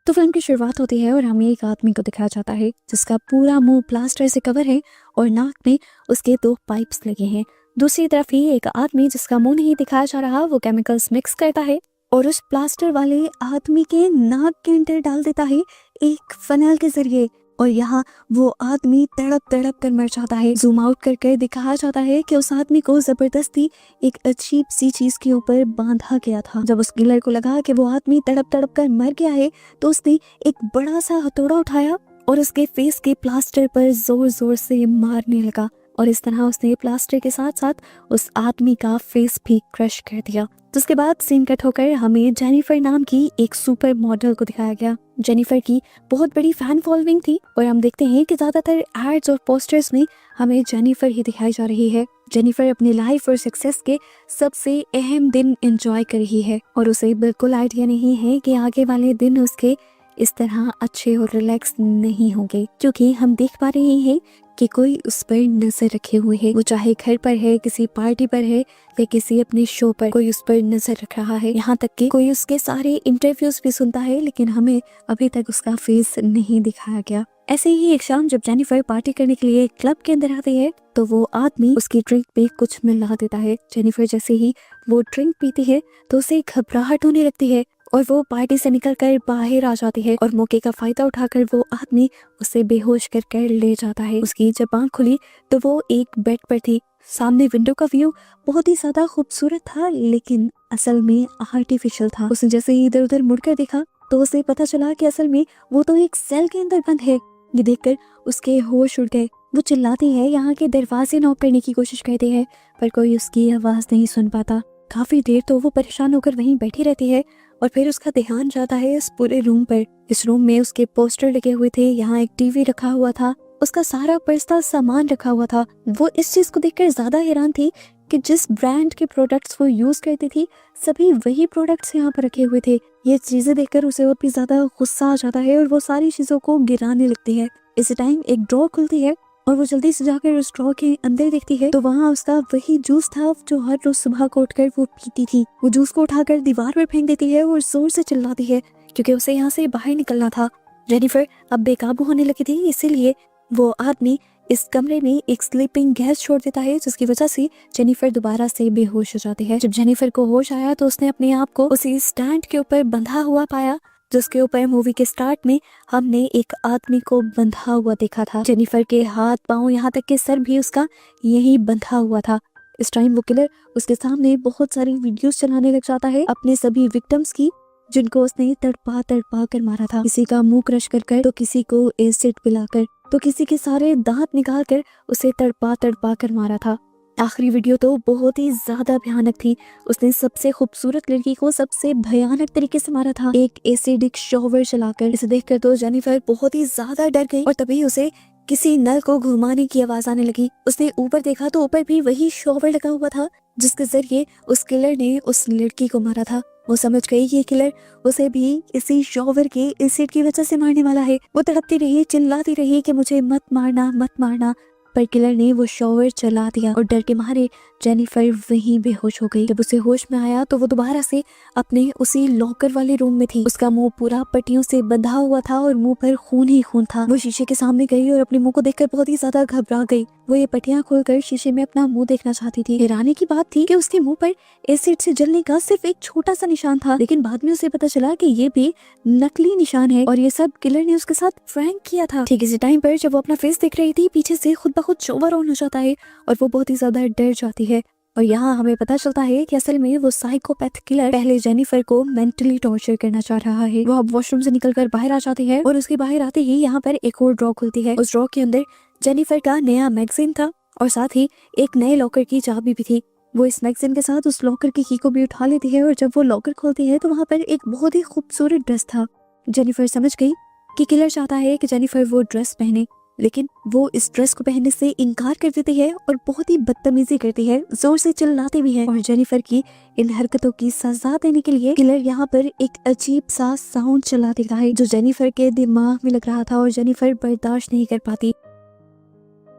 तो फिल्म की शुरुआत होती है और हमें एक आदमी को दिखाया जाता है जिसका पूरा मुंह प्लास्टर से कवर है और नाक में उसके 2 पाइप्स लगे हैं। दूसरी तरफ ही एक आदमी जिसका मुंह नहीं दिखाया जा रहा, वो केमिकल्स मिक्स करता है और उस प्लास्टर वाले आदमी के नाक के अंदर डाल देता है एक फनल के जरिए, और यहाँ वो आदमी तड़प तड़प कर मर जाता है। जूम आउट करके दिखाया जाता है कि उस आदमी को जबरदस्ती एक अजीब सी चीज के ऊपर बांधा गया था। जब उस किलर को लगा कि वो आदमी तड़प तड़प कर मर गया है तो उसने एक बड़ा सा हथौड़ा उठाया और उसके फेस के प्लास्टर पर जोर जोर से मारने लगा, और इस तरह उसने प्लास्टर के साथ साथ उस आदमी का फेस भी क्रश कर दिया। तो उसके बाद सीन कट होकर हमें जेनिफर नाम की एक सुपर मॉडल को दिखाया गया। जेनिफर की बहुत बड़ी फैन फॉलोइंग थी और हम देखते हैं कि ज्यादातर एड्स और पोस्टर्स में हमें जेनिफर ही दिखाई जा रही है। जेनिफर अपनी लाइफ और सक्सेस के सबसे अहम दिन एंजॉय कर रही है और उसे बिल्कुल आइडिया नहीं है कि आगे वाले दिन उसके इस तरह अच्छे और रिलैक्स नहीं होंगे, क्योंकि हम देख पा रहे हैं कि कोई उस पर नजर रखे हुए है। वो चाहे घर पर है, किसी पार्टी पर है या किसी अपने शो पर, कोई उस पर नजर रख रहा है। यहाँ तक कि कोई उसके सारे इंटरव्यूज भी सुनता है, लेकिन हमें अभी तक उसका फेस नहीं दिखाया गया। ऐसे ही एक शाम जब जेनिफर पार्टी करने के लिए क्लब के अंदर आती है तो वो आदमी उसकी ड्रिंक पे कुछ मिला देता है। जेनिफर जैसे ही वो ड्रिंक पीती है तो उसे घबराहट होने लगती है और वो पार्टी से निकलकर बाहर आ जाती है, और मौके का फायदा उठाकर वो आदमी उसे बेहोश कर ले जाता है। उसकी जब आंख खुली तो वो एक बेड पर थी। सामने विंडो का व्यू बहुत ही ज्यादा खूबसूरत था, लेकिन असल में आर्टिफिशियल था। उसने जैसे ही इधर उधर मुड़कर देखा तो उसे पता चला कि असल में वो तो एक सेल के अंदर बंद है। ये देखकर उसके होश उड़ गए। वो चिल्लाती है, यहाँ के दरवाजे नॉक करने की कोशिश करती है, पर कोई उसकी आवाज नहीं सुन पाता। काफी देर तो वो परेशान होकर वहीं बैठी रहती है और फिर उसका ध्यान जाता है इस पूरे रूम पर। इस रूम में उसके पोस्टर लगे हुए थे, यहाँ एक टीवी रखा हुआ था, उसका सारा पर्सनल सामान रखा हुआ था। वो इस चीज को देखकर ज्यादा हैरान थी कि जिस ब्रांड के प्रोडक्ट्स वो यूज करती थी सभी वही प्रोडक्ट्स यहाँ पर रखे हुए थे। ये चीजें देखकर उसे और भी ज्यादा गुस्सा आ जाता है और वो सारी चीजों को गिराने लगती है। इसी टाइम एक ड्रॉ खुलती है और वो जल्दी से जाकर उस ड्रॉ के अंदर देखती है तो वहाँ उसका वही जूस था जो हर रोज सुबह को उठकर वो पीती थी। वो जूस को उठाकर दीवार पर फेंक देती है और जोर से चिल्लाती है क्योंकि उसे यहाँ से बाहर निकलना था। जेनिफर अब बेकाबू होने लगी थी, इसीलिए वो आदमी इस कमरे में एक स्लीपिंग गैस छोड़ देता है, जिसकी वजह से जेनिफर दोबारा से बेहोश हो जाती है। जब जेनिफर को होश आया तो उसने अपने आप को उसी स्टैंड के ऊपर बंधा हुआ पाया जिसके ऊपर मूवी के स्टार्ट में हमने एक आदमी को बंधा हुआ देखा था। जेनिफर के हाथ पांव यहाँ तक के सर भी उसका यही बंधा हुआ था। इस टाइम वो किलर उसके सामने बहुत सारी वीडियोस चलाने लग जाता है अपने सभी विक्टिम्स की, जिनको उसने तड़पा तड़पा कर मारा था। किसी का मुंह क्रश कर कर, तो किसी को एसिड पिलाकर, तो किसी के सारे दांत निकाल कर उसे तड़पा तड़पा कर मारा था। आखिरी वीडियो तो बहुत ही ज्यादा भयानक थी। उसने सबसे खूबसूरत लड़की को सबसे भयानक तरीके से मारा था, एक एसिडिक शॉवर चलाकर। इसे देखकर तो जेनिफर बहुत ही ज्यादा डर गई और तभी उसे किसी नल को घुमाने की आवाज आने लगी। उसने ऊपर देखा तो ऊपर भी वही शॉवर लगा हुआ था जिसके जरिए उस किलर ने उस लड़की को मारा था। वो समझ गई ये किलर उसे भी इसी शॉवर के एसिड की वजह से मारने वाला है। वो तड़पती रही, चिल्लाती रही कि मुझे मत मारना मत मारना, पर किलर ने वो शॉवर चला दिया और डर के मारे जेनिफर वहीं बेहोश हो गई। जब उसे होश में आया तो वो दोबारा से अपने उसी लॉकर वाले रूम में थी। उसका मुंह पूरा पट्टियों से बंधा हुआ था और मुंह पर खून ही खून था। वो शीशे के सामने गई और अपने मुंह को देखकर बहुत ही ज्यादा घबरा गई। वो ये पट्टियां खोलकर शीशे में अपना मुंह देखना चाहती थी। हैरानी की बात थी कि उसके मुंह पर एसिड से जलने का सिर्फ एक छोटा सा निशान था, लेकिन बाद में उसे पता चला कि ये भी नकली निशान है और ये सब किलर ने उसके साथ प्रैंक किया था। ठीक इसी टाइम पर जब वो अपना फेस देख रही थी, पीछे से खुद ब खुद शॉवर ऑन हो जाता है और वो बहुत ही ज्यादा डर जाती है। और यहाँ हमें पता चलता है कि असल में वो साइकोपैथ किलर पहले जेनिफर को मेंटली टॉर्चर करना चाह रहा है। वो अब वॉशरूम से निकलकर बाहर आ जाती है और उसके बाहर आते ही यहाँ पर एक और ड्रॉ खुलती है। उस ड्रॉ के अंदर जेनिफर का नया मैगजीन था और साथ ही एक नए लॉकर की चाबी भी थी। वो इस मैगजीन के साथ उस लॉकर की की को भी उठा लेती है और जब वो लॉकर खोलती है तो वहाँ पर एक बहुत ही खूबसूरत ड्रेस था। जेनिफर समझ गई कि किलर चाहता है कि जेनिफर वो ड्रेस पहने, लेकिन वो इस ड्रेस को पहनने से इनकार कर देती है और बहुत ही बदतमीजी करती है, जोर से चिल्लाती भी है। और जेनिफर की इन हरकतों की सजा देने के लिए किलर यहाँ पर एक अजीब सा साउंड चला देता है जो जेनिफर के दिमाग में लग रहा था और जेनिफर बर्दाश्त नहीं कर पाती।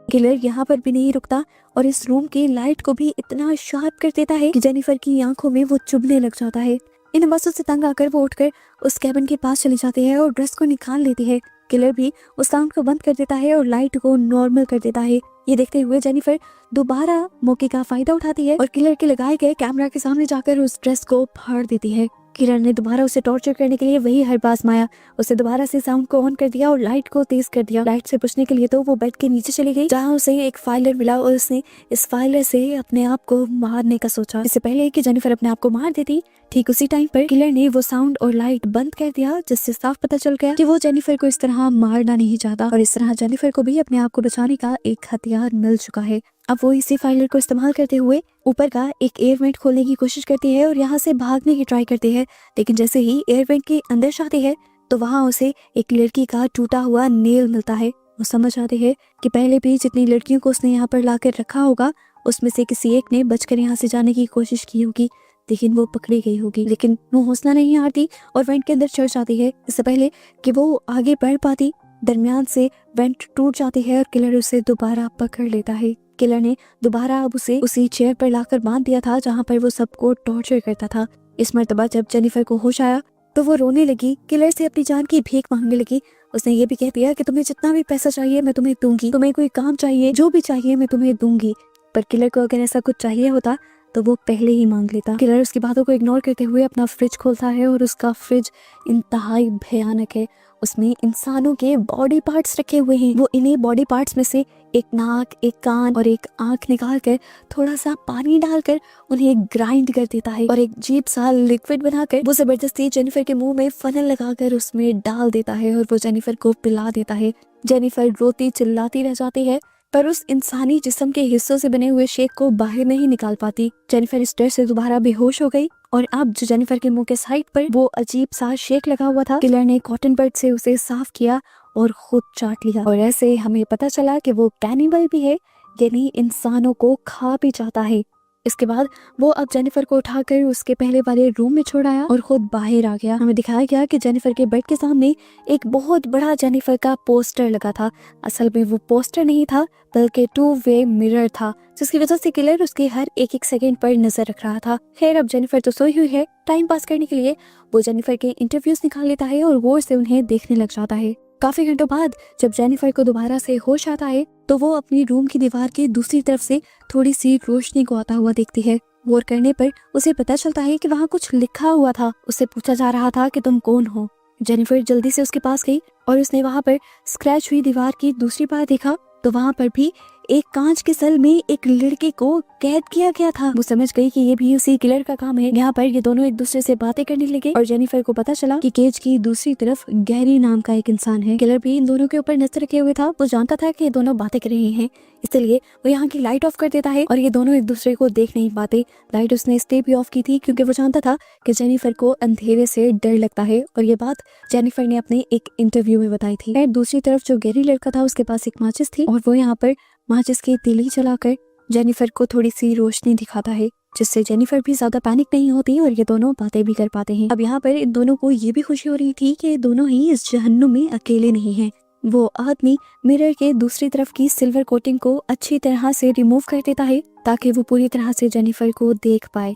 किलर यहाँ पर भी नहीं रुकता और इस रूम की लाइट को भी इतना शार्प कर देता है कि जेनिफर की आंखों में वो चुभने लग जाता है। इन आवाज़ों से तंग आकर वो उठकर उस कैबिन के पास चली जाती है और ड्रेस को निकाल लेती है। किलर भी उस साउंड को बंद कर देता है और लाइट को नॉर्मल कर देता है। ये देखते हुए जेनिफर दोबारा मौके का फायदा उठाती है और किलर के लगाए गए कैमरा के सामने जाकर उस ड्रेस को फाड़ देती है। किलर ने दोबारा उसे टॉर्चर करने के लिए वही हरबा आजमाया। उसे दोबारा से साउंड को ऑन कर दिया और लाइट को तेज कर दिया। लाइट से बचने के लिए तो वो बेड के नीचे चली गई, जहाँ उसे एक फाइलर मिला और उसने इस फाइलर से अपने आप को मारने का सोचा। इससे पहले कि जेनिफर अपने आप को मार देती, ठीक उसी टाइम पर किलर ने वो साउंड और लाइट बंद कर दिया, जिससे साफ पता चल गया कि वो जेनिफर को इस तरह मारना नहीं चाहता और इस तरह जेनिफर को भी अपने आप को बचाने का एक हथियार मिल चुका है। अब वो इसी फाइलर को इस्तेमाल करते हुए ऊपर का एक एयर वेंट खोलने की कोशिश करती है और यहाँ से भागने की ट्राई करती है, लेकिन जैसे ही एयर वेंट के अंदर जाती है तो वहाँ उसे एक लड़की का टूटा हुआ नेल मिलता है। वो समझ आती है कि पहले भी जितनी लड़कियों को उसने यहाँ पर लाकर रखा होगा उसमें से किसी एक ने बचकर यहाँ से जाने की कोशिश की होगी, लेकिन वो पकड़ी गई होगी। लेकिन वो हौसला नहीं हारती और वेंट के अंदर चढ़ जाती है। इससे पहले कि वो आगे बढ़ पाती, दरमियान से वेंट टूट जाती है और किलर उसे दोबारा पकड़ लेता है। किलर ने दोबारा अब उसे उसी चेयर पर लाकर बांध दिया था जहाँ पर वो सबको टॉर्चर करता था। इस मर्तबा जब जेनिफर को होश आया तो वो रोने लगी, किलर से अपनी जान की भीख मांगने लगी। उसने ये भी कह दिया कि तुम्हें जितना भी पैसा चाहिए मैं तुम्हें दूंगी, तुम्हें कोई काम चाहिए, जो भी चाहिए मैं तुम्हें दूंगी। पर किलर को अगर ऐसा कुछ चाहिए होता तो वो पहले ही मांग लेता। किलर उसकी बातों को इग्नोर करते हुए अपना फ्रिज खोलता है और उसका फ्रिज इंतहाई भयानक है। उसमें इंसानों के बॉडी पार्ट्स रखे हुए हैं। वो इन्हीं बॉडी पार्ट्स में से एक नाक, एक कान और एक आंख निकाल कर थोड़ा सा पानी डालकर उन्हें ग्राइंड कर देता है और एक अजीब सा लिक्विड बनाकर वो जबरदस्ती जेनिफर के मुंह में फनल लगाकर उसमें डाल देता है और वो जेनिफर को पिला देता है। जेनिफर रोती चिल्लाती रह जाती है पर उस इंसानी जिस्म के हिस्सों से बने हुए शेक को बाहर नहीं निकाल पाती। जेनिफर इस डर से दोबारा बेहोश हो गई और अब जो जेनिफर के मुंह के साइड पर वो अजीब सा शेक लगा हुआ था, किलर ने कॉटन बड से उसे साफ किया और खुद चाट लिया। और ऐसे हमें पता चला कि वो कैनिबल भी है, यानी इंसानों को खा भी जाता है। इसके बाद वो अब जेनिफर को उठाकर उसके पहले वाले रूम में छोड़ आया और खुद बाहर आ गया। हमें दिखाया गया कि जेनिफर के बेड के सामने एक बहुत बड़ा जेनिफर का पोस्टर लगा था। असल में वो पोस्टर नहीं था बल्कि 2-वे मिरर था, जिसकी वजह से किलर उसके हर एक एक सेकंड पर नजर रख रहा था। खैर अब जेनिफर तो सोई हुई है, टाइम पास करने के लिए वो जेनिफर के इंटरव्यूज निकाल लेता है और गौर से उन्हें देखने लग जाता है। काफी घंटों बाद जब जेनिफर को दोबारा से होश आता है तो वो अपनी रूम की दीवार के दूसरी तरफ से थोड़ी सी रोशनी को आता हुआ देखती है। गौर करने पर उसे पता चलता है कि वहाँ कुछ लिखा हुआ था। उससे पूछा जा रहा था कि तुम कौन हो। जेनिफर जल्दी से उसके पास गई और उसने वहाँ पर स्क्रैच हुई दीवार की दूसरी बार देखा तो वहाँ पर भी एक कांच के सेल में एक लड़के को कैद किया गया था। वो समझ गई कि ये भी उसी किलर का काम है। यहाँ पर ये दोनों एक दूसरे से बातें करने लगे और जेनिफर को पता चला कि केज की दूसरी तरफ गैरी नाम का एक इंसान है। किलर भी इन दोनों के ऊपर नजर रखे हुए था। वो जानता था कि ये दोनों बातें कर रहे हैं, इसलिए वो यहाँ की लाइट ऑफ कर देता है और ये दोनों एक दूसरे को देख नहीं पाते। लाइट उसने इसलिए भी ऑफ की थी क्योंकि वो जानता था कि जेनिफर को अंधेरे से डर लगता है और ये बात जेनिफर ने अपने एक इंटरव्यू में बताई थी। दूसरी तरफ जो गैरी लड़का था उसके पास एक माचिस थी और वो यहाँ पर माचिस की तीली जलाकर जेनिफर को थोड़ी सी रोशनी दिखाता है, जिससे जेनिफर भी ज्यादा पैनिक नहीं होती और ये दोनों बातें भी कर पाते हैं। अब यहाँ पर इन दोनों को ये भी खुशी हो रही थी कि ये दोनों ही इस जहन्नुम में अकेले नहीं हैं। वो आदमी मिरर के दूसरी तरफ की सिल्वर कोटिंग को अच्छी तरह से रिमूव कर देता है ताकि वो पूरी तरह से जेनिफर को देख पाए।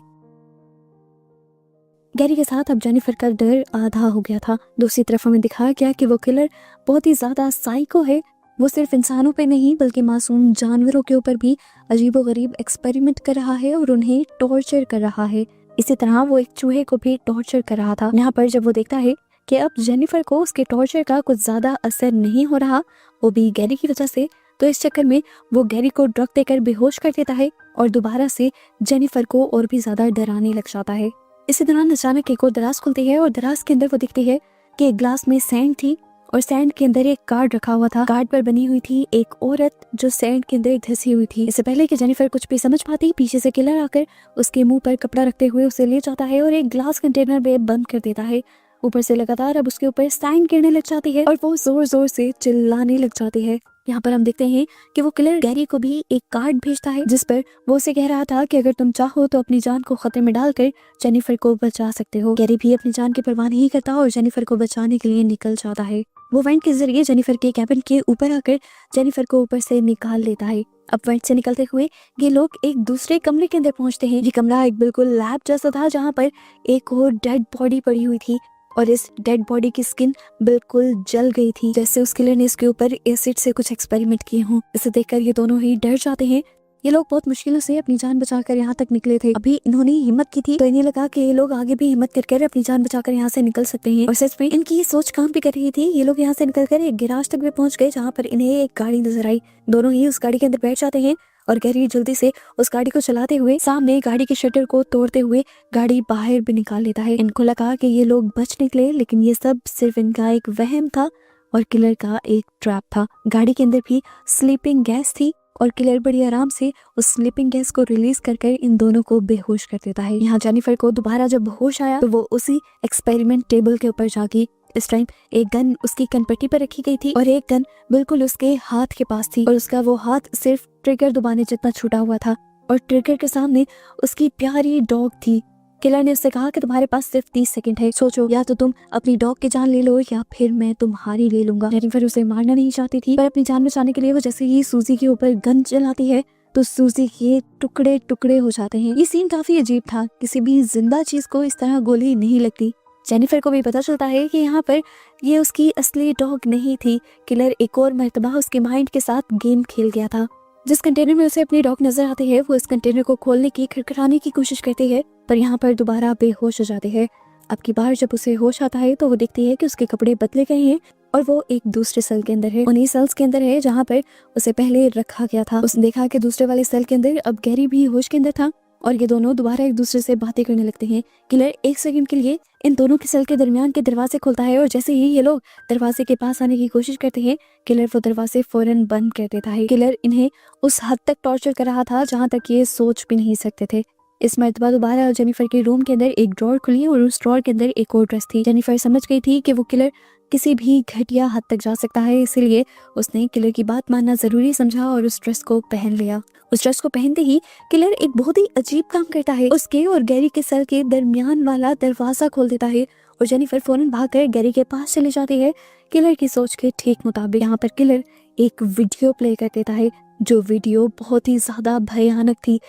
गैरी के साथ अब जेनिफर का डर आधा हो गया था। दूसरी तरफ हमें दिखाया गया कि वो किलर बहुत ही ज्यादा साइको है। वो सिर्फ इंसानों पे नहीं बल्कि मासूम जानवरों के ऊपर भी अजीबोगरीब एक्सपेरिमेंट कर रहा है और उन्हें टॉर्चर कर रहा है। इसी तरह वो एक चूहे को भी टॉर्चर कर रहा था। यहाँ पर जब वो देखता है कि अब जेनिफर को उसके टॉर्चर का कुछ ज्यादा असर नहीं हो रहा, वो भी गैरी की वजह से, तो इस चक्कर में वो गैरी को ड्रग देकर बेहोश कर देता है और दोबारा से जेनिफर को और भी ज्यादा डराने लग जाता है। इसी दौरान अचानक एक और दराज खुलती है और दराज के अंदर वो दिखती है कि एक ग्लास में सैंड थी और सैंड के अंदर एक कार्ड रखा हुआ था। कार्ड पर बनी हुई थी एक औरत जो सैंड के अंदर धंसी हुई थी। इससे पहले कि जेनिफर कुछ भी समझ पाती, पीछे से किलर आकर उसके मुंह पर कपड़ा रखते हुए उसे ले जाता है और एक ग्लास कंटेनर में बंद कर देता है। ऊपर से लगातार अब उसके ऊपर सैंड गिरने लग जाती है और वो जोर जोर से चिल्लाने लग जाती है। यहाँ पर हम देखते हैं कि वो किलर गैरी को भी एक कार्ड भेजता है जिस पर वो उसे कह रहा था कि अगर तुम चाहो तो अपनी जान को खतरे में डालकर जेनिफर को बचा सकते हो। गैरी भी अपनी जान की परवाह नहीं करता और जेनिफर को बचाने के लिए निकल जाता है। वो वेंट के जरिए जेनिफर के कैबिन के ऊपर आकर जेनिफर को ऊपर से निकाल लेता है। अब वहीं से निकलते हुए ये लोग एक दूसरे कमरे के अंदर पहुंचते हैं। ये कमरा एक बिल्कुल लैब जैसा था जहाँ पर एक और डेड बॉडी पड़ी हुई थी और इस डेड बॉडी की स्किन बिल्कुल जल गई थी, जैसे उस किलर ने इसके ऊपर एसिड से कुछ एक्सपेरिमेंट किए हों। इसे देखकर ये दोनों ही डर जाते हैं। ये लोग बहुत मुश्किलों से अपनी जान बचाकर यहाँ तक निकले थे। अभी इन्होंने हिम्मत की थी तो इन्हें लगा कि ये लोग आगे भी हिम्मत करके अपनी जान बचाकर यहाँ से निकल सकते हैं। और सच में इनकी ये सोच काम भी कर रही थी। ये लोग यहाँ से निकलकर एक गैराज तक भी पहुंच गए जहाँ पर इन्हें एक गाड़ी नजर आई। दोनों ही उस गाड़ी के अंदर बैठ जाते हैं और गैरी जल्दी से उस गाड़ी को चलाते हुए सामने गाड़ी के शटर को तोड़ते हुए गाड़ी बाहर भी निकाल लेता है। इनको लगा कि ये लोग बच निकले, लेकिन ये सब सिर्फ इनका एक वहम था और किलर का एक ट्रैप था। गाड़ी के अंदर भी स्लीपिंग गैस थी और किलर बड़ी आराम से उस स्लीपिंग गैस को रिलीज कर इन दोनों को बेहोश कर देता है। यहाँ जेनिफर को दोबारा जब होश आया तो वो उसी एक्सपेरिमेंट टेबल के ऊपर जागी। इस टाइम एक गन उसकी कनपट्टी पर रखी गई थी और एक गन बिल्कुल उसके हाथ के पास थी और उसका वो हाथ सिर्फ ट्रिगर दबाने जितना छूटा हुआ था और ट्रिगर के सामने उसकी प्यारी डॉग थी। किलर ने उससे कहा कि तुम्हारे पास सिर्फ 30 सेकंड है, सोचो या तो तुम अपनी डॉग की जान ले लो या फिर मैं तुम्हारी ले लूंगा। जेनिफर उसे मारना नहीं चाहती थी पर अपनी जान बचाने के लिए वो जैसे ही सूजी के ऊपर गन चलाती है तो सूजी के टुकड़े टुकड़े हो जाते हैं। ये सीन काफी अजीब था, किसी भी जिंदा चीज को इस तरह गोली नहीं लगती। जेनिफर को भी पता चलता है कि यहाँ पर ये उसकी असली डॉग नहीं थी। किलर एक और मर्तबा उसके माइंड के साथ गेम खेल गया था। जिस कंटेनर में उसे अपनी डॉग नजर आती है वो इस कंटेनर को खोलने की खड़खड़ाने की कोशिश करती है पर यहाँ पर दोबारा बेहोश हो जाते हैं। अब की बार जब उसे होश आता है तो वो देखती है कि उसके कपड़े बदले गए हैं और वो एक दूसरे सेल के अंदर है। उन्हीं सेल्स के अंदर है जहाँ पर उसे पहले रखा गया था। उसने देखा कि दूसरे वाले सेल के अंदर अब गैरी भी होश के अंदर था और ये दोनों दोबारा एक दूसरे से बातें करने लगते हैं। किलर एक सेकंड के लिए इन दोनों के सेल के दरमियान के दरवाजे खोलता है और जैसे ही ये लोग दरवाजे के पास आने की कोशिश करते हैं किलर वो दरवाजे फौरन बंद कर देता है। किलर इन्हें उस हद तक टॉर्चर कर रहा था जहाँ तक ये सोच भी नहीं सकते थे। इस मर्तबा दोबारा जेनिफर के रूम के अंदर एक ड्रॉर खुली और उस ड्रॉर के अंदर एक और ड्रेस थी। जेनिफर समझ गई थी कि वो किलर किसी भी घटिया हद तक जा सकता है, इसलिए उसने किलर की बात मानना जरूरी समझा और उस ड्रेस को पहन लिया। उस ड्रेस को पहनते ही किलर एक बहुत ही अजीब काम करता है, उसके और गैरी के सेल के दरमियान वाला दरवाजा खोल देता है और जेनिफर फौरन भागकर गैरी के पास चली जाती है। किलर की सोच के ठीक मुताबिक यहाँ पर किलर एक वीडियो प्ले कर देता है, जो वीडियो बहुत ही ज्यादा भयानक थी।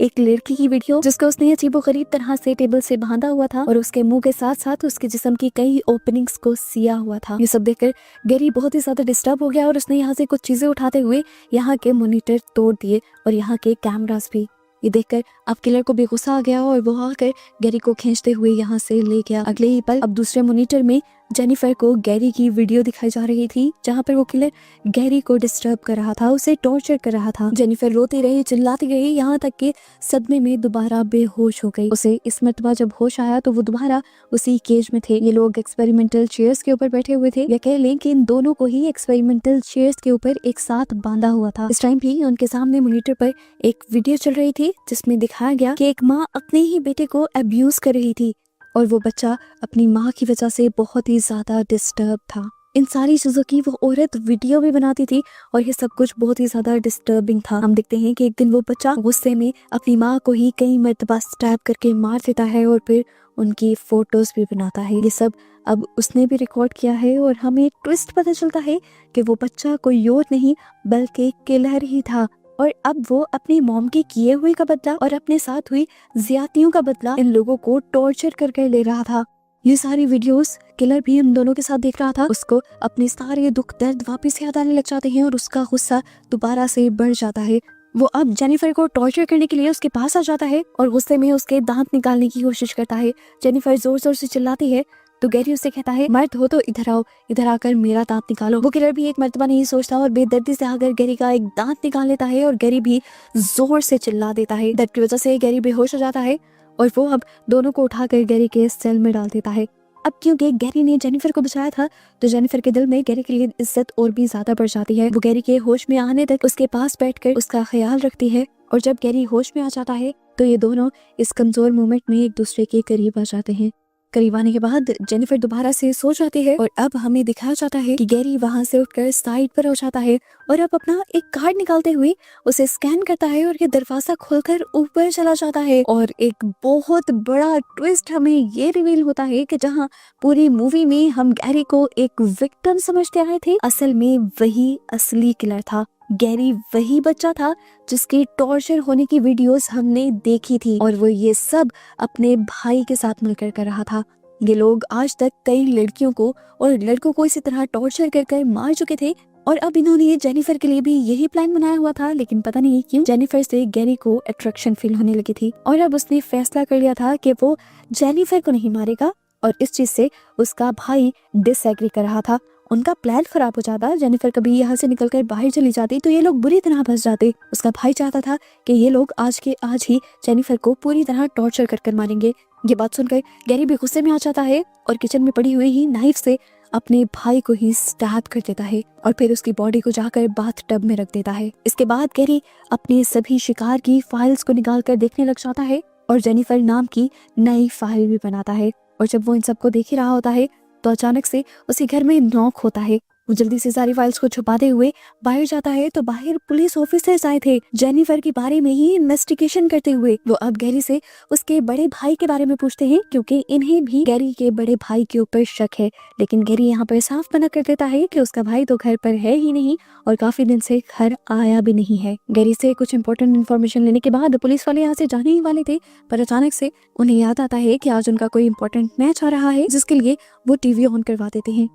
एक लड़की की वीडियो जिसको उसने अजीबोगरीब तरह से टेबल से बांधा हुआ था और उसके मुंह के साथ साथ उसके जिस्म की कई ओपनिंग्स को सिया हुआ था। ये सब देखकर गैरी बहुत ही ज्यादा डिस्टर्ब हो गया और उसने यहाँ से कुछ चीजें उठाते हुए यहाँ के मॉनिटर तोड़ दिए और यहाँ के कैमरास भी। ये देखकर अब किलर को भी गुस्सा आ गया और वो आकर गैरी को खींचते हुए यहाँ से ले गया। अगले ही पल अब दूसरे मॉनिटर में जेनिफर को गैरी की वीडियो दिखाई जा रही थी जहाँ पर वो किलर गैरी को डिस्टर्ब कर रहा था, उसे टॉर्चर कर रहा था। जेनिफर रोती रही, चिल्लाती रही, यहाँ तक कि सदमे में दोबारा बेहोश हो गई। उसे इस मर्तबा जब होश आया तो वो दोबारा उसी केज में थे। ये लोग एक्सपेरिमेंटल चेयर्स के ऊपर बैठे हुए थे, या कह लें कि इन दोनों को ही एक्सपेरिमेंटल चेयर्स के ऊपर एक साथ बांधा हुआ था। इस टाइम भी उनके सामने मॉनिटर पर एक वीडियो चल रही थी जिसमें दिखाया गया कि एक माँ अपने ही बेटे को अब्यूज कर रही थी और वो बच्चा अपनी माँ की वजह से बहुत ही ज्यादा डिस्टर्ब था। इन सारी चीजों की वो औरत वीडियो भी बनाती थी और ये सब कुछ बहुत ही ज्यादा डिस्टर्बिंग था। हम देखते हैं कि एक दिन वो बच्चा गुस्से में अपनी माँ को ही कई मर्तबा स्टैब करके मार देता है और फिर उनकी फोटोज भी बनाता है। ये सब अब उसने भी रिकॉर्ड किया है और हमें ट्विस्ट पता चलता है कि वो बच्चा कोई और नहीं बल्कि किलर ही था और अब वो अपनी मॉम के किए हुए का बदला और अपने साथ हुई ज्यादतियों का बदला इन लोगों को टॉर्चर करके ले रहा था। ये सारी वीडियोस किलर भी उन दोनों के साथ देख रहा था। उसको अपने सारे दुख दर्द वापस याद आने लग जाते हैं और उसका गुस्सा दोबारा से बढ़ जाता है। वो अब जेनिफर को टॉर्चर करने के लिए उसके पास आ जाता है और गुस्से में उसके दांत निकालने की कोशिश करता है। जेनिफर जोर जोर से चिल्लाती है तो गैरी उससे कहता है, मर्द हो तो इधर आओ, इधर आकर मेरा दांत निकालो। वो किलर भी एक मर्तबा नहीं सोचता और बेदर्दी से आकर गैरी का एक दांत निकाल लेता है और गैरी भी जोर से चिल्ला देता है। दर्द की वजह से गैरी बेहोश हो जाता है और वो अब दोनों को उठाकर गैरी के सेल में डाल देता है। अब क्योंकि गैरी ने जेनिफर को बचाया था तो जेनिफर के दिल में गैरी के लिए इज्जत और भी ज्यादा बढ़ जाती है। वो गैरी के होश में आने तक उसके पास बैठकर उसका ख्याल रखती है और जब गैरी होश में आ जाता है तो ये दोनों इस कमजोर मोमेंट में एक दूसरे के करीब आ जाते हैं। करीब आने के बाद जेनिफर दोबारा से सो जाती है और अब हमें दिखाया जाता है कि गैरी वहां से उठकर साइड पर हो जाता है और अब अपना एक कार्ड निकालते हुए उसे स्कैन करता है और ये दरवाजा खोलकर ऊपर चला जाता है। और एक बहुत बड़ा ट्विस्ट हमें ये रिवील होता है कि जहां पूरी मूवी में हम गैरी को एक विक्टिम समझते आए थे, असल में वही असली किलर था। गैरी वही बच्चा था जिसके टॉर्चर होने की वीडियोस हमने देखी थी, और वो ये सब अपने भाई के साथ मिलकर कर रहा था। ये लोग आज तक कई लड़कियों को और लड़कों को इसी तरह टॉर्चर कर कर मार चुके थे, और अब इन्होंने जेनिफर के लिए भी यही प्लान बनाया हुआ था। लेकिन पता नहीं क्यों जेनिफर से गैरी को अट्रैक्शन फील होने लगी थी, और अब उसने फैसला कर लिया था कि वो जेनिफर को नहीं मारेगा, और इस चीज से उसका भाई डिसएग्री कर रहा था। उनका प्लान खराब हो जाता, जेनिफर कभी यहाँ से निकलकर बाहर चली जाती तो ये लोग बुरी तरह फंस जाते। उसका भाई चाहता था कि ये लोग आज के आज ही जेनिफर को पूरी तरह टॉर्चर कर कर मारेंगे। ये बात सुनकर गैरी भी गुस्से में आ जाता है और किचन में पड़ी हुई ही नाइफ से अपने भाई को ही स्टैब कर देता है, और फिर उसकी बॉडी को जाकर बाथ टब में रख देता है। इसके बाद गैरी अपने सभी शिकार की फाइल्स को निकाल कर देखने लग जाता है, और जेनिफर नाम की नई फाइल भी बनाता है। और जब वो इन सबको देख ही रहा होता है तो अचानक से उसी घर में नॉक होता है। वो जल्दी से सारी फाइल्स को छुपाते हुए बाहर जाता है तो बाहर पुलिस ऑफिसर्स आए थे जेनिफर के बारे में ही इन्वेस्टिगेशन करते हुए। वो अब गैरी से उसके बड़े भाई के बारे में पूछते हैं, क्योंकि इन्हें भी गैरी के बड़े भाई के ऊपर शक है। लेकिन गैरी यहाँ पर साफ मना कर देता है कि उसका भाई तो घर पर है ही नहीं, और काफी दिन से घर आया भी नहीं है। गैरी से कुछ इंपॉर्टेंट इन्फॉर्मेशन लेने के बाद पुलिस वाले यहाँ से जाने ही वाले थे, पर अचानक से उन्हें याद आता है कि आज उनका कोई इंपॉर्टेंट मैच आ रहा है, जिसके लिए वो टीवी ऑन करवा देते हैं।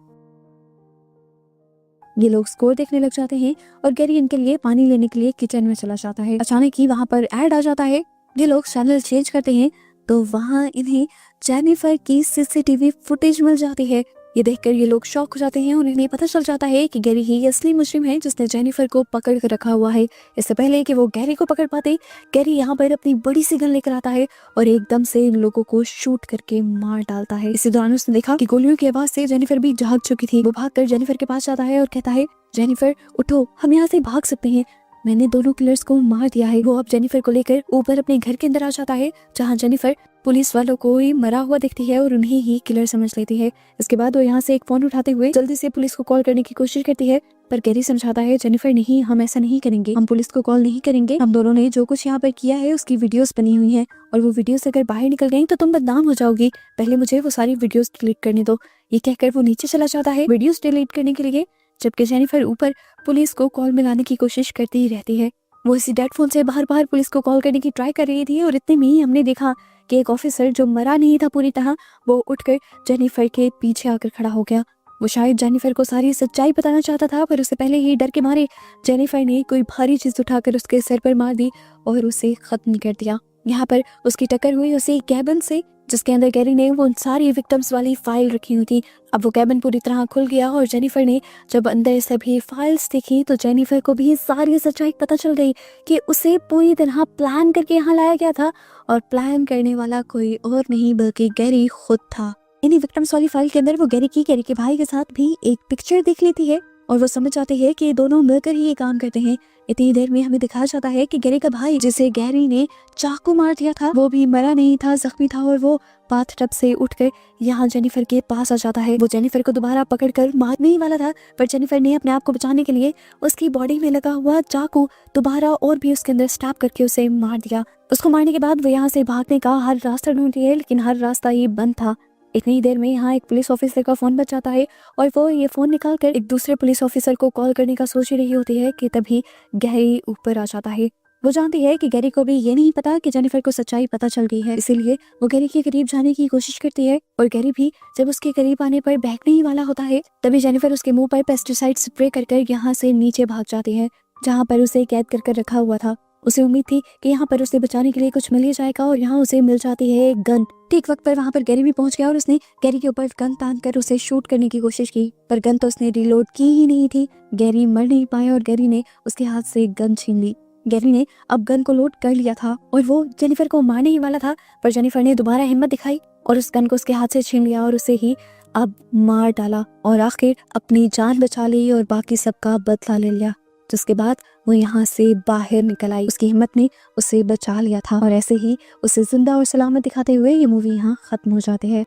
ये लोग स्कोर देखने लग जाते हैं और गैरी इनके लिए पानी लेने के लिए किचन में चला जाता है। अचानक ही वहाँ पर ऐड आ जाता है। ये लोग चैनल चेंज करते हैं तो वहाँ इन्हें जेनिफर की सीसीटीवी फुटेज मिल जाती है। ये देखकर ये लोग शॉक हो जाते हैं और इन्हें पता चल जाता है कि गैरी ही असली मुजरिम है जिसने जेनिफर को पकड़ कर रखा हुआ है। इससे पहले कि वो गैरी को पकड़ पाते, गैरी यहाँ पर अपनी बड़ी सी गन लेकर आता है और एकदम से इन लोगों को शूट करके मार डालता है। इसी दौरान उसने देखा कि गोलियों की आवाज से जेनिफर भी जाग चुकी थी। वो भागकर जेनिफर के पास जाता है और कहता है, जेनिफर उठो, हम यहाँ से भाग सकते हैं, मैंने दोनों किलर्स को मार दिया है। वो अब जेनिफर को लेकर ऊपर अपने घर के अंदर आ जाता है, जहाँ जेनिफर पुलिस वालों को ही मरा हुआ दिखती है और उन्हें ही किलर समझ लेती है। इसके बाद वो यहाँ से एक फोन उठाते हुए जल्दी से पुलिस को कॉल करने की कोशिश करती है, पर गैरी समझाता है, जेनिफर नहीं, हम ऐसा नहीं करेंगे, हम पुलिस को कॉल नहीं करेंगे। हम दोनों ने जो कुछ यहाँ पर किया है उसकी वीडियोस बनी हुई हैं, और वो वीडियोस अगर बाहर निकल गई तो तुम बदनाम हो जाओगी, पहले मुझे वो सारी वीडियोस डिलीट करने दो। ये कहकर वो नीचे चला जाता है वीडियोस डिलीट करने के लिए, जबकि जेनिफर ऊपर पुलिस को कॉल मिलाने की कोशिश करती ही रहती है। वो इसी डेड फोन से बाहर बाहर पुलिस को कॉल करने की ट्राई कर रही थी, और इतने में ही हमने देखा कि एक ऑफिसर जो मरा नहीं था पूरी तरह, वो उठकर जेनिफर के पीछे आकर खड़ा हो गया। वो शायद जेनिफर को सारी सच्चाई बताना चाहता था, पर उससे पहले ही डर के मारे जेनिफर ने कोई भारी चीज उठाकर उसके सर पर मार दी और उसे खत्म कर दिया। यहाँ पर उसकी टक्कर हुई उसी कैबिन से जिसके अंदर गैरी ने वो सारी विक्टिम्स वाली फाइल रखी हुई थी। अब वो कैबिन पूरी तरह खुल गया और जेनिफर ने जब अंदर सभी फाइल्स देखी तो जेनिफर को भी सारी सच्चाई पता चल गई कि उसे पूरी तरह प्लान करके यहाँ लाया गया था, और प्लान करने वाला कोई और नहीं बल्कि गैरी खुद था। इन्हीं विक्टिम्स वाली फाइल के अंदर वो गैरी के भाई के साथ भी एक पिक्चर देख लेती है, और वो समझ जाते हैं कि ये दोनों मिलकर ही ये काम करते हैं। इतनी देर में हमें दिखाया जाता है कि गैरी का भाई, जिसे गैरी ने चाकू मार दिया था, वो भी मरा नहीं था, जख्मी था, और वो बाथटब से उठकर यहाँ जेनिफर के पास आ जाता है। वो जेनिफर को दोबारा पकड़कर मारने ही वाला था, पर जेनिफर ने अपने आप को बचाने के लिए उसकी बॉडी में लगा हुआ चाकू दोबारा और भी उसके अंदर स्टैब करके उसे मार दिया। उसको मारने के बाद वो यहाँ से भागने का हर रास्ता ढूंढती है, लेकिन हर रास्ता ही बंद था। इतनी देर में यहाँ एक पुलिस ऑफिसर का फोन बच जाता है, और वो ये फोन निकालकर एक दूसरे पुलिस ऑफिसर को कॉल करने का सोच ही रही होती है कि तभी गैरी ऊपर आ जाता है। वो जानती है कि गैरी को भी ये नहीं पता कि जेनिफर को सच्चाई पता चल गई है, इसीलिए वो गैरी के करीब जाने की कोशिश करती है, और गैरी भी जब उसके करीब आने पर बहकने ही वाला होता है, तभी जेनिफर उसके मुंह पर पेस्टिसाइड स्प्रे कर यहाँ से नीचे भाग जाती है, जहाँ पर उसे कैद कर रखा हुआ था। उसे उम्मीद थी कि यहाँ पर उसे बचाने के लिए कुछ मिल ही जाएगा, और यहाँ उसे मिल जाती है एक गन। ठीक वक्त पर वहाँ पर गैरी भी पहुंच गया और उसने गैरी के ऊपर गन तान कर उसे शूट करने की कोशिश की, पर गन तो उसने रिलोड की ही नहीं थी। गैरी मर नहीं पाया और गैरी ने उसके हाथ से गन छीन ली। गैरी ने अब गन को लोड कर लिया था और वो जेनिफर को मारने ही वाला था, पर जेनिफर ने दोबारा हिम्मत दिखाई और उस गन को उसके हाथ से छीन लिया और उसे ही अब मार डाला, और आखिर अपनी जान बचा ली और बाकी सबका बदला ले लिया। जिसके बाद वो यहाँ से बाहर निकल आई। उसकी हिम्मत ने उसे बचा लिया था, और ऐसे ही उसे जिंदा और सलामत दिखाते हुए ये मूवी यहाँ खत्म हो जाती है।